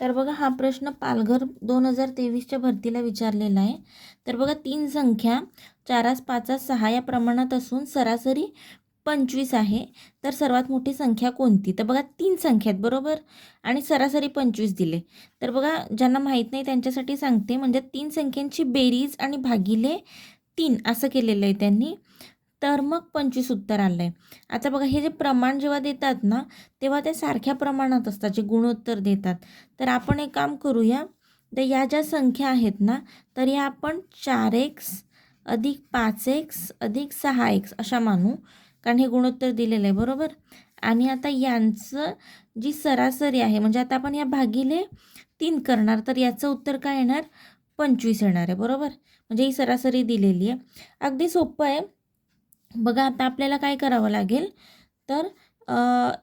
तर बघा हा प्रश्न पालघर 2023च्या भरतीला विचारलेला आहे. तर बघा 3 संख्या 4, 5, 6 या प्रमाणात असून सरासरी 25 आहे. तर सर्वात मोठी संख्या कोणती? तर बघा 3 संख्या आहेत बरोबर आणि सरासरी 25 दिले. तर बघा ज्यांना माहीत नाही त्यांच्यासाठी सांगते, म्हणजे 3 संख्यांची बेरीज आणि भागिले 3 असं केलेलं आहे त्यांनी. तर मग 25 उत्तर आलं आहे. आता बघा हे जे प्रमाण जेव्हा देतात ना, तेव्हा ते सारख्या प्रमाणात असतात जे गुणोत्तर देतात. तर आपण एक काम करूया, तर या ज्या संख्या आहेत ना, तर या आपण 4x अधिक 5x अधिक 6x अशा मानू, कारण हे गुणोत्तर दिलेलं आहे बरोबर. आणि आता यांचं जी सरासरी आहे, म्हणजे आता आपण या भागिले 3 करणार, तर याचं उत्तर काय येणार? 25 येणार आहे बरोबर. म्हणजे ही सरासरी दिलेली आहे. अगदी सोपं आहे. बघा आता आपल्याला काय करावं लागेल, तर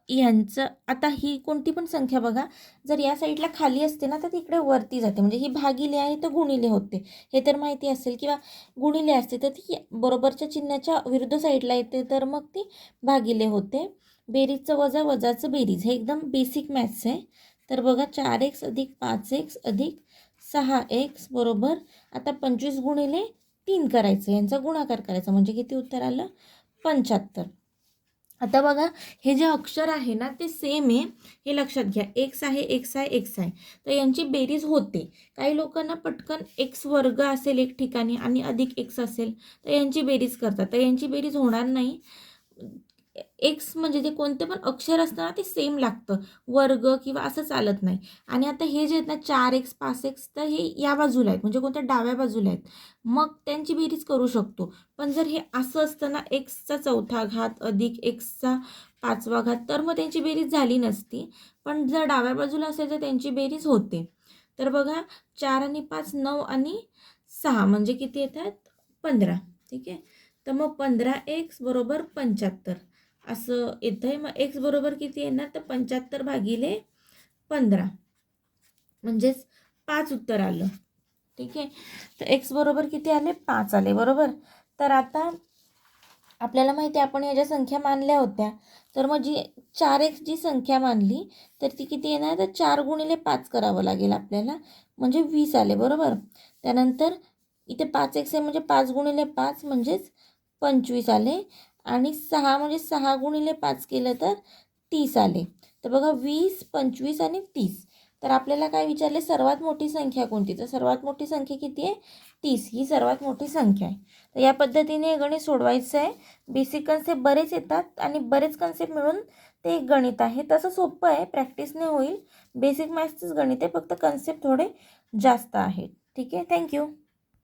ह्यांचं आता ही कोणती पण संख्या बघा, जर या साईडला खाली असते ना, तर तिकडे वरती जाते. म्हणजे ही भागिले आहे तर गुणिले होते, हे तर माहिती असेल. किंवा गुणिले असते तर ती बरोबरच्या चिन्हाच्या विरुद्ध साईडला येते, तर मग ती भागिले होते. बेरीजचं वजा, वजाचं बेरीज, हे एकदम बेसिक मॅथ्स आहे. तर बघा 4x अधिक 5x अधिक 6x बरोबर, आता 25 गुणिले 3 करायचं, यांचा गुणाकार करायचा, म्हणजे किती उत्तर आलं? 75. आता बघा हे जे अक्षर आहे ना ते सेम आहे, हे लक्षात घ्या. एक्स आहे, एक्स आहे, एक्स आहे, तर यांची बेरीज होते. काही लोकांना पटकन एक्स वर्ग असेल एक ठिकाणी आणि अधिक एक्स असेल तर यांची बेरीज करतात, तर यांची बेरीज होणार नाही. एक्स म्हणजे जे कोणते पण अक्षर असतं ना ते सेम लागतं, वर्ग किंवा असं चालत नाही. आणि आता हे जे आहेत ना 4x 5x, तर हे या बाजूला आहेत, म्हणजे कोणत्या डाव्या बाजूला आहेत, मग त्यांची बेरीज करू शकतो. पण जर हे असं असतं ना, एक्सचा 4था घात अधिक एक्सचा 5वा घात, तर मग त्यांची बेरीज झाली नसती. पण जर डाव्या बाजूला असेल तर त्यांची बेरीज होते. तर बघा 4 आणि 5 9 आणि 6 म्हणजे किती येतात? 15. ठीक आहे. तर मग 15x बरोबर 75 असं येतं आहे. मग एक्स बरोबर किती येणार? तर 75 भागिले 15 म्हणजेच 5 उत्तर आलं. ठीक आहे. तर एक्स बरोबर किती आले? 5 आले बरोबर. तर आता आपल्याला माहिती आहे आपण ह्या ज्या संख्या मानल्या होत्या, तर मग जी 4x जी संख्या मानली तर ती किती येणार? तर 4 गुणिले 5 करावं लागेल आपल्याला, म्हणजे 20 आले बरोबर. त्यानंतर इथे 5x आहे, म्हणजे 5 गुणिले 5 म्हणजेच 25 आले. आणि 6 म्हणजे 6 गुणिले 5 केलं तर 30 आले. तर बघा 20, 25 आणि 30. तर आपल्याला काय विचारले? सर्वात मोठी संख्या कोणती? तर सर्वात मोठी संख्या किती आहे? 30 ही सर्वात मोठी संख्या आहे. तर या पद्धतीने हे गणित सोडवायचं आहे. बेसिक कन्सेप्ट बरेच येतात आणि बरेच कन्सेप्ट मिळून ते एक गणित आहे. तसं सोपं आहे, प्रॅक्टिसने होईल. बेसिक मॅथ्सचंच गणित आहे, फक्त कन्सेप्ट थोडे जास्त आहेत. ठीक आहे. थँक्यू.